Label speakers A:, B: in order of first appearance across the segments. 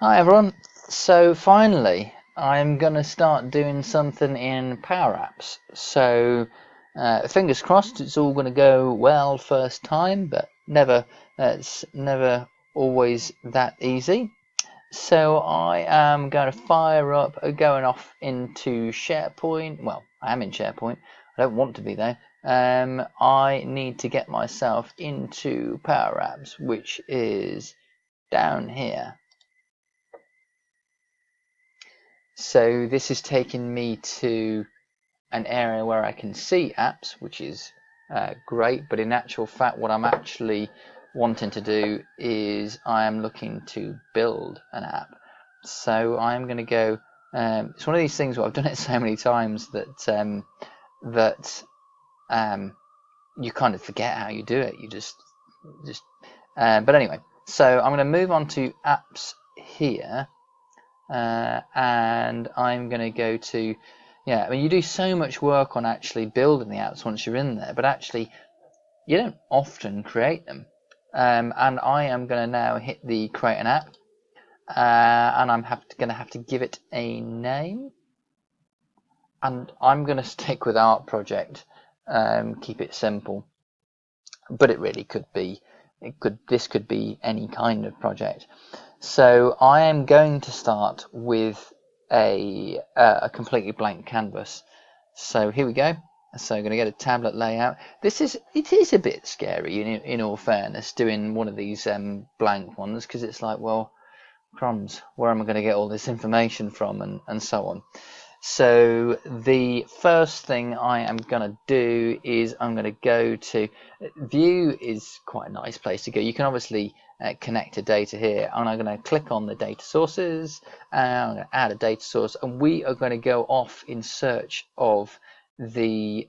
A: Hi everyone. So finally, I'm gonna start doing something in PowerApps. So fingers crossed, it's all gonna go well first time, but it's never always that easy. So I am going to fire up, going off into SharePoint. Well, I am in SharePoint. I don't want to be there. I need to get myself into PowerApps, which is down here. So this is taking me to an area where I can see apps, which is great, but in actual fact what I'm actually wanting to do is I am looking to build an app. So I'm going to go, it's one of these things where I've done it so many times that you kind of forget how you do it. You just but anyway, so I'm going to move on to apps here. And I'm going to go to, I mean, you do so much work on actually building the apps once you're in there, but actually you don't often create them. And I am going to now hit the create an app, and I'm going to have to give it a name, and I'm going to stick with art project, keep it simple, but it really could be, this could be any kind of project. So I am going to start with a completely blank canvas. So here we go. So I'm going to get a tablet layout. It is a bit scary in all fairness, doing one of these blank ones, because it's like, well, crumbs, where am I going to get all this information from, and so on. So the first thing I am going to do is I'm going to go to View. Is quite a nice place to go. You can obviously connect to data here, and I'm going to click on the data sources, and I'm going to add a data source, and we are going to go off in search of the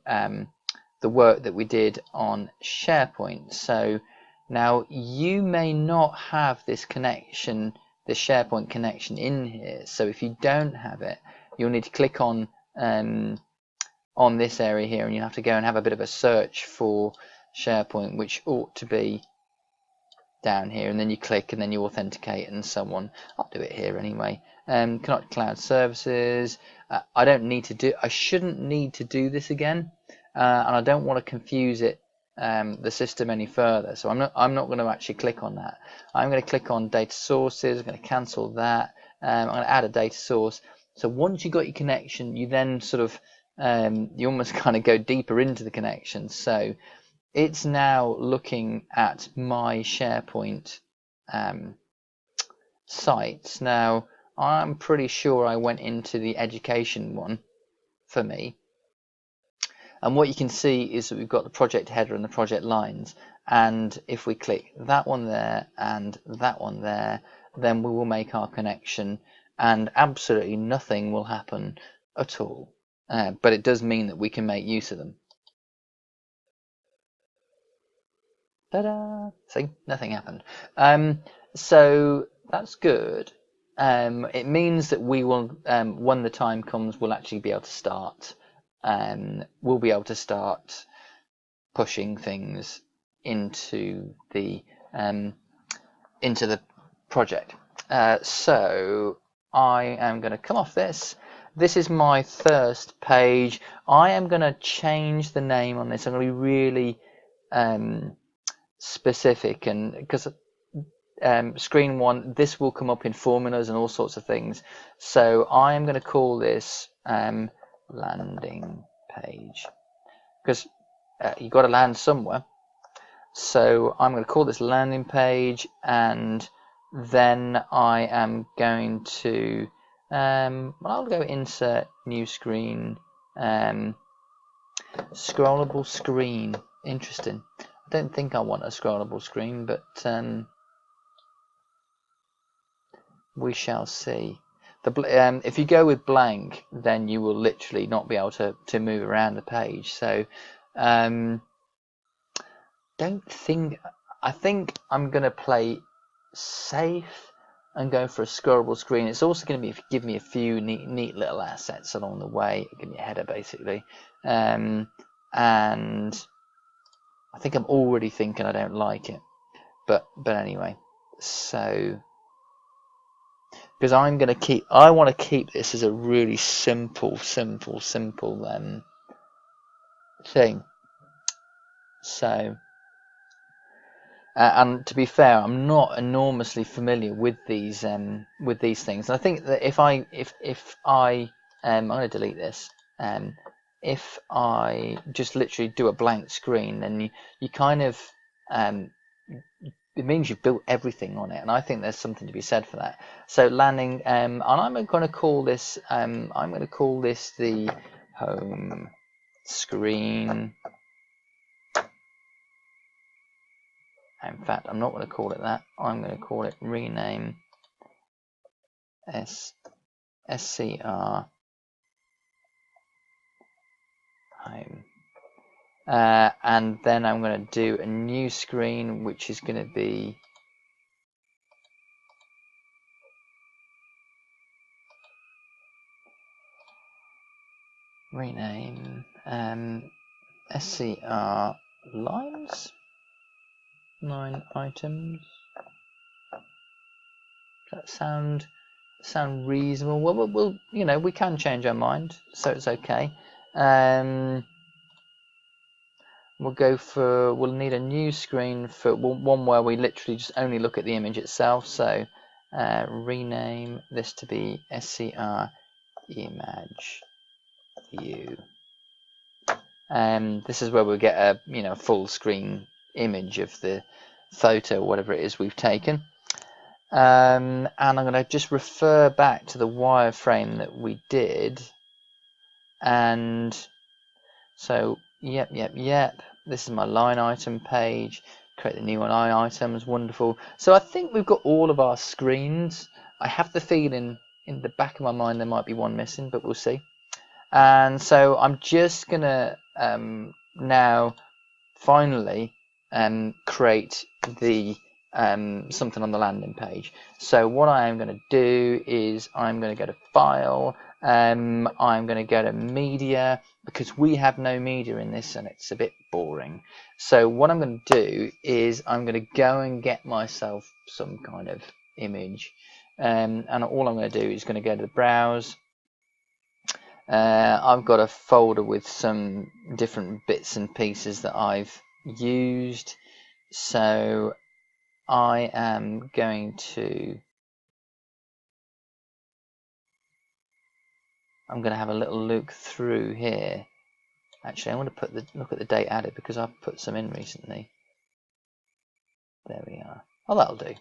A: work that we did on SharePoint. So now you may not have this connection, the SharePoint connection in here. So if you don't have it, you'll need to click on this area here, and you have to go and have a bit of a search for SharePoint, which ought to be down here, and then you click and then you authenticate and so on. I'll do it here anyway. Connect cloud services. I shouldn't need to do this again, and I don't want to confuse the system any further. So I'm not going to actually click on that. I'm going to click on data sources. I'm going to cancel that. I'm going to add a data source. So once you've got your connection, you then sort of you almost kind of go deeper into the connection. So it's now looking at my SharePoint sites. Now I'm pretty sure I went into the education one for me, and what you can see is that we've got the project header and the project lines, and if we click that one there and that one there, then we will make our connection, and absolutely nothing will happen at all, but it does mean that we can make use of them. Ta-da! See, nothing happened. So that's good. It means that we will, when the time comes, we'll actually be able to start. We'll be able to start pushing things into the project. So I am going to come off this. This is my first page. I am going to change the name on this. I'm going to be really specific, and because screen one, this will come up in formulas and all sorts of things. So I am going to call this landing page, because you've got to land somewhere. So I'm going to call this landing page, and then I am going to I'll go insert new screen, scrollable screen. Interesting. I don't think I want a scrollable screen, but we shall see. If you go with blank, then you will literally not be able to move around the page. So I think I'm going to play safe and go for a scrollable screen. It's also going to give me a few neat little assets along the way. Give me a header basically, and I think I'm already thinking I don't like it, but anyway. So because I want to keep this as a really simple thing. So, and to be fair, I'm not enormously familiar with these things. And I think that if I I'm going to delete this. If I just literally do a blank screen, then you kind of it means you've built everything on it, and I think there's something to be said for that. So landing, and I'm going to call this the home screen. In fact, I'm not going to call it that. I'm going to call it rename SCR home. And then I'm going to do a new screen, which is going to be rename SCR lines, 9 items. Does that sound reasonable? Well, we can change our mind, so it's okay. We'll need a new screen for one where we literally just only look at the image itself. So rename this to be SCR image view. This is where we'll get a full screen image of the photo or whatever it is we've taken. And I'm going to just refer back to the wireframe that we did. And so, yep. This is my line item page. Create the new line items. Wonderful. So I think we've got all of our screens. I have the feeling in the back of my mind there might be one missing, but we'll see. And so I'm just going to now finally create the something on the landing page. So what I am going to do is I'm going to go to File, I'm going to go to Media, because we have no media in this and it's a bit boring. So what I'm going to do is I'm going to go and get myself some kind of image, and all I'm going to do is going to go to the Browse. I've got a folder with some different bits and pieces that I've used, so I am going to have a little look through here. Actually, I want to look at the date added, because I've put some in recently. There we are. Oh, that'll do.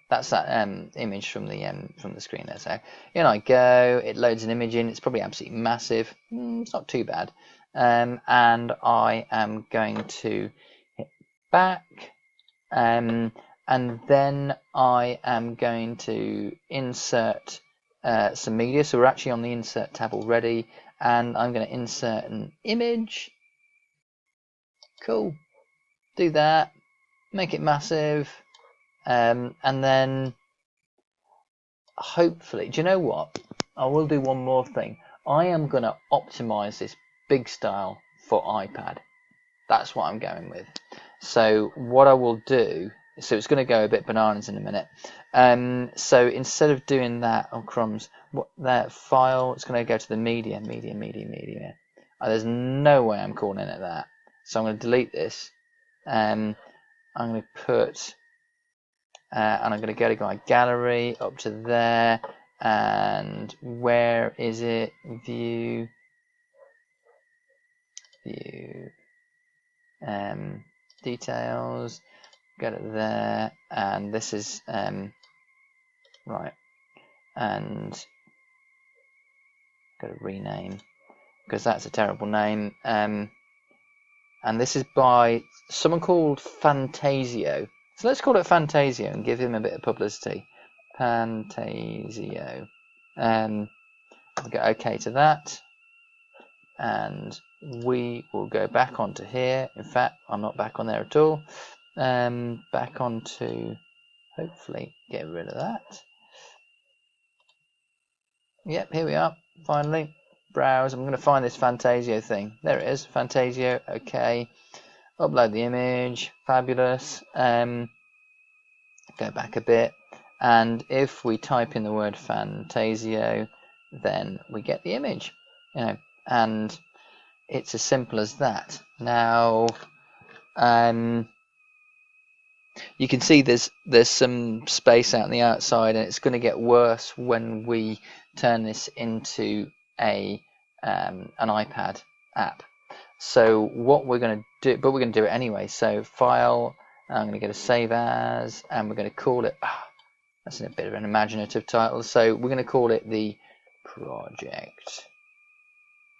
A: That's that image from the screen there. So in I go. It loads an image in. It's probably absolutely massive. It's not too bad. And I am going to hit back. And then I am going to insert some media. So we're actually on the Insert tab already. And I'm going to insert an image. Cool. Do that. Make it massive. And then hopefully, do you know what? I will do one more thing. I am going to optimize this big style for iPad. That's what I'm going with. So what I will do, so it's going to go a bit bananas in a minute. So instead of doing that, oh crumbs, that file, it's going to go to the media. There's no way I'm calling it that. So I'm going to delete this. I'm going to put, and I'm going to go to my gallery up to there. And where is it? View. Details. Go to there, and this is right. And go to rename, because that's a terrible name. And this is by someone called Fantasio. So let's call it Fantasio and give him a bit of publicity. Fantasio. I'll go OK to that. And we will go back onto here. In fact, I'm not back on there at all. Back onto, hopefully, get rid of that. Yep, here we are. Finally, browse. I'm going to find this Fantasio thing. There it is, Fantasio. OK. Upload the image. Fabulous. Go back a bit. and if we type in the word Fantasio, then we get the image, you know, and it's as simple as that. Now, you can see there's some space out on the outside, and it's going to get worse when we turn this into an iPad app. So what we're going to do, but we're going to do it anyway. So File, I'm going to go to Save As, and we're going to call it. That's a bit of an imaginative title. So we're going to call it the project.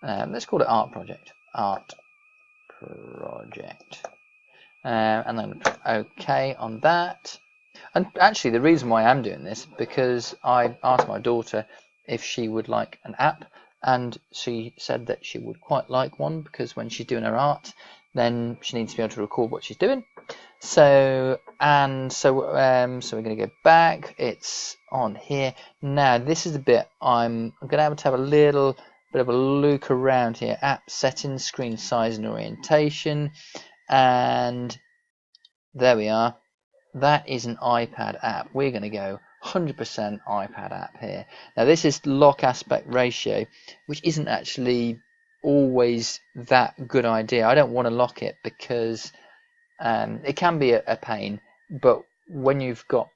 A: Let's call it Art Project. Art Project. And then put OK on that. And actually, the reason why I'm doing this, because I asked my daughter if she would like an app, and she said that she would quite like one, because when she's doing her art, then she needs to be able to record what she's doing. So we're going to go back. It's on here. Now this is the bit I'm going to have a little bit of a look around here. App settings, screen size and orientation, and there we are. That is an iPad app. We're going to go 100% iPad app here. Now this is lock aspect ratio, which isn't actually always that good idea. I don't want to lock it because it can be a pain, but when you've got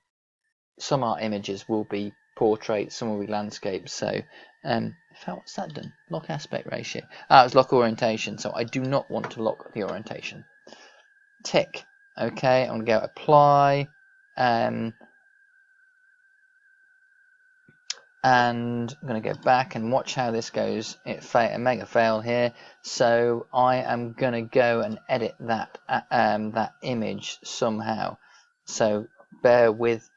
A: some art images will be portraits, some will be landscapes. So in fact, what's that done? Lock aspect ratio. It's lock orientation, so I do not want to lock the orientation. Tick. Okay, I'm going to go apply, and I'm going to go back and watch how this goes. It mega fail here, so I am going to go and edit that that image somehow. So bear with.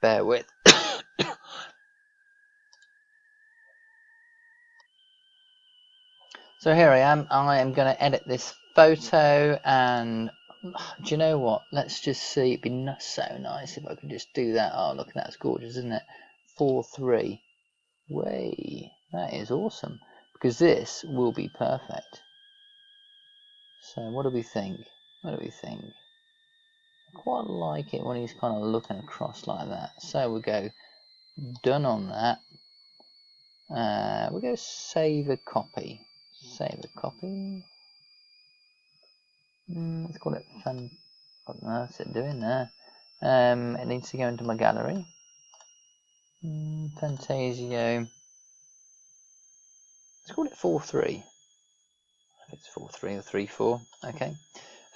A: So here I am. I am going to edit this photo, and do you know what? Let's just see. It'd be so nice if I could just do that. Oh, look, that's gorgeous, isn't it? 4:3. Way, that is awesome, because this will be perfect. So what do we think? I quite like it when he's kind of looking across like that. So we'll go done on that. We'll go save a copy. Let's call it fun. What on earth's it doing there? It needs to go into my gallery. Fantasio. Let's call it 4:3. If it's 4:3 or 3:4. Okay,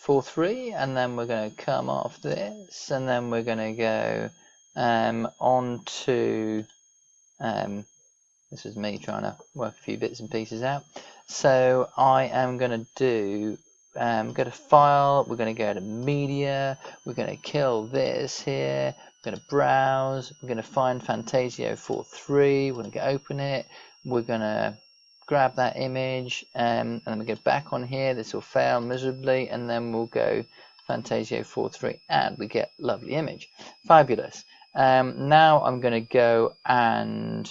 A: 4:3, and then we're going to come off this, and then we're going to go on to. This is me trying to work a few bits and pieces out. So I am going to do. Go to File, we're going to go to Media, we're going to kill this here, we're going to browse, we're going to find Fantasio 4:3, we're going to open it, we're going to grab that image, and then we go back on here. This will fail miserably, and then we'll go Fantasio 4:3, and we get lovely image. Fabulous. Now I'm going to go and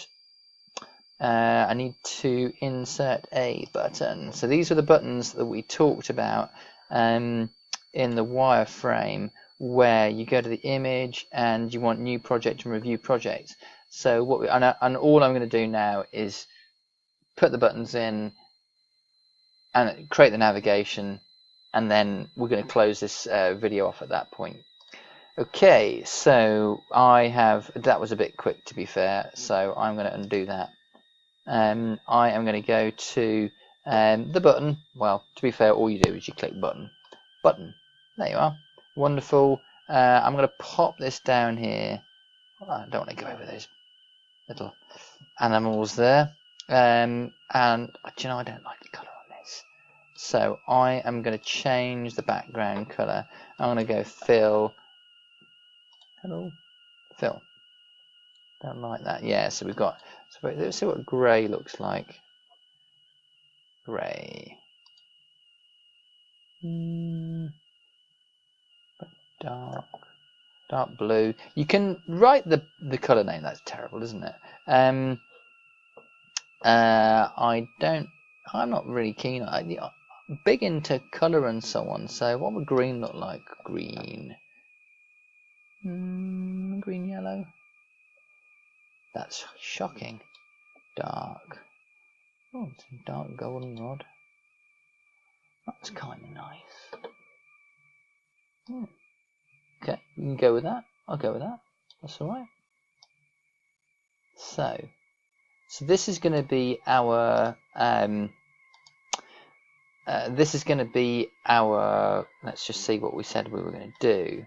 A: I need to insert a button. So these are the buttons that we talked about in the wireframe, where you go to the image and you want new project and review project. So what and all I'm going to do now is put the buttons in and create the navigation, and then we're going to close this video off at that point. Okay, so that was a bit quick, to be fair, so I'm going to undo that. I am going to go to the button. Well, to be fair, all you do is you click button. There you are. Wonderful. I'm going to pop this down here. I don't want to go over those little animals there. And do you know, I don't like the colour on this. So I am going to change the background colour. I'm going to go fill. Hello, fill. Don't like that. Yeah, so we've got. So let's see what grey looks like. Grey. Dark blue. You can write the colour name. That's terrible, isn't it? I'm not really keen on. I'm big into colour and so on. So what would green look like? Green. Green yellow. That's shocking. Dark. Oh, it's a dark goldenrod. That's kind of nice. Okay, you can go with that. I'll go with that. That's all right. So this is going to be our let's just see what we said we were going to do.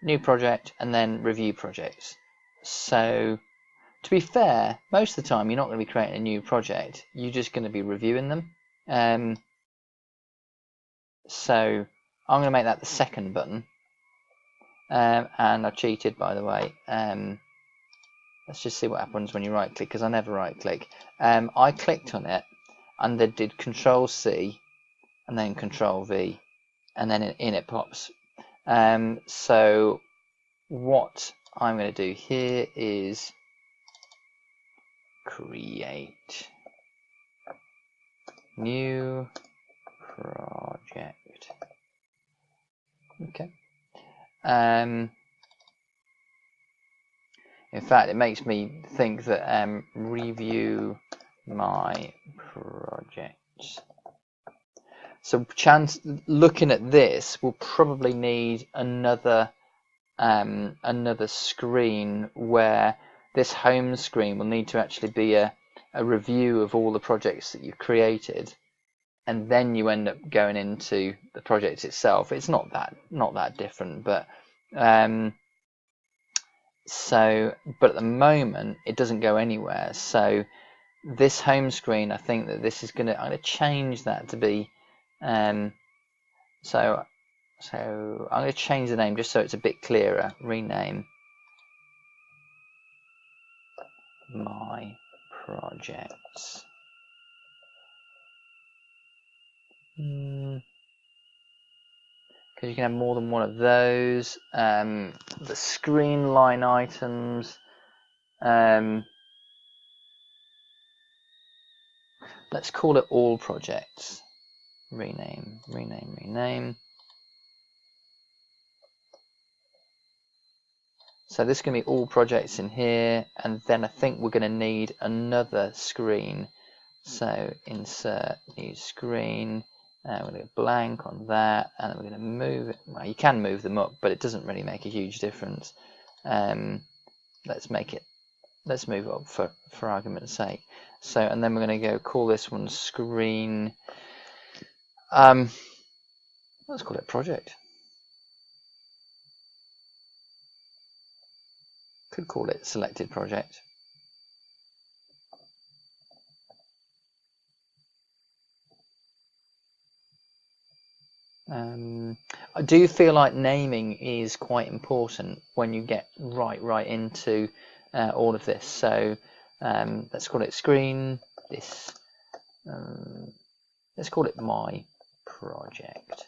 A: New project and then review projects. So to be fair, most of the time you're not going to be creating a new project. You're just going to be reviewing them. So I'm going to make that the second button. And I cheated, by the way. Let's just see what happens when you right click, because I never right click. I clicked on it and then did Control C and then Control V, and then in it pops. So what I'm going to do here is create new project. Okay. In fact, it makes me think that review my projects. So looking at this, we'll probably need another screen where this home screen will need to actually be a review of all the projects that you've created, and then you end up going into the project itself. It's not that different, but but at the moment it doesn't go anywhere. So this home screen, I think that this is I'm going to change that to be so I'm going to change the name just so it's a bit clearer. Rename my projects. Because you can have more than one of those. The screen line items. Let's call it all projects. Rename. So this is going to be all projects in here, and then I think we're going to need another screen. So insert new screen. We're going to go blank on that, and then we're going to move it. Well, you can move them up, but it doesn't really make a huge difference. Let's move it up for argument's sake. So, and then we're going to go call this one screen. Let's call it project. Could call it selected project. I do feel like naming is quite important when you get right into all of this. So let's call it screen. Let's call it my project.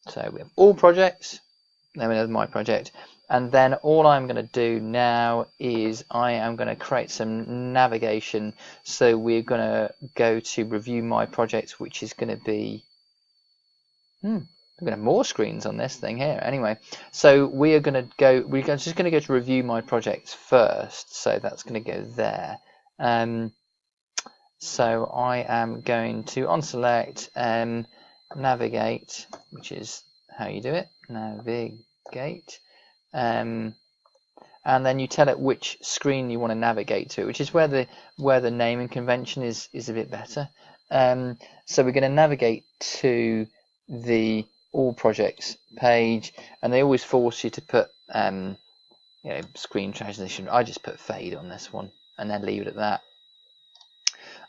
A: So we have all projects, then we have my project, and then all I'm going to do now is I am going to create some navigation. So we're going to go to review my project, which is going to be we're going to have more screens on this thing here. Anyway, so we're just going to go to review my projects first. So that's going to go there. So I am going to on select navigate, which is how you do it. Navigate. And then you tell it which screen you want to navigate to, which is where the naming convention is a bit better. So we're going to navigate to the all projects page, and they always force you to put screen transition. I just put fade on this one and then leave it at that.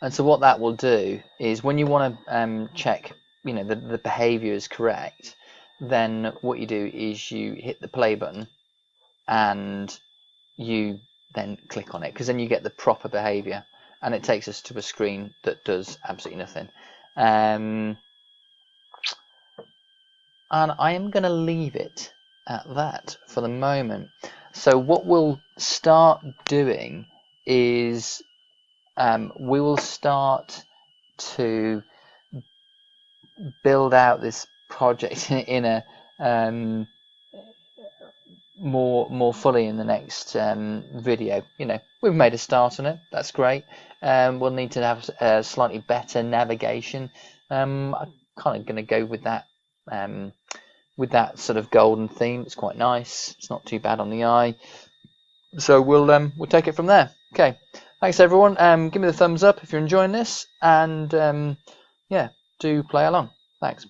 A: And so what that will do is when you want to check the behavior is correct, then what you do is you hit the play button and you then click on it, because then you get the proper behavior, and it takes us to a screen that does absolutely nothing. And I am going to leave it at that for the moment. So what we'll start doing is we will start to build out this project in a more fully in the next video. You know, we've made a start on it. That's great. We'll need to have a slightly better navigation. I'm kind of going to go with that sort of golden theme. It's quite nice. It's not too bad on the eye. So we'll take it from there. Okay. Thanks everyone. Give me the thumbs up if you're enjoying this, and yeah, do play along. Thanks.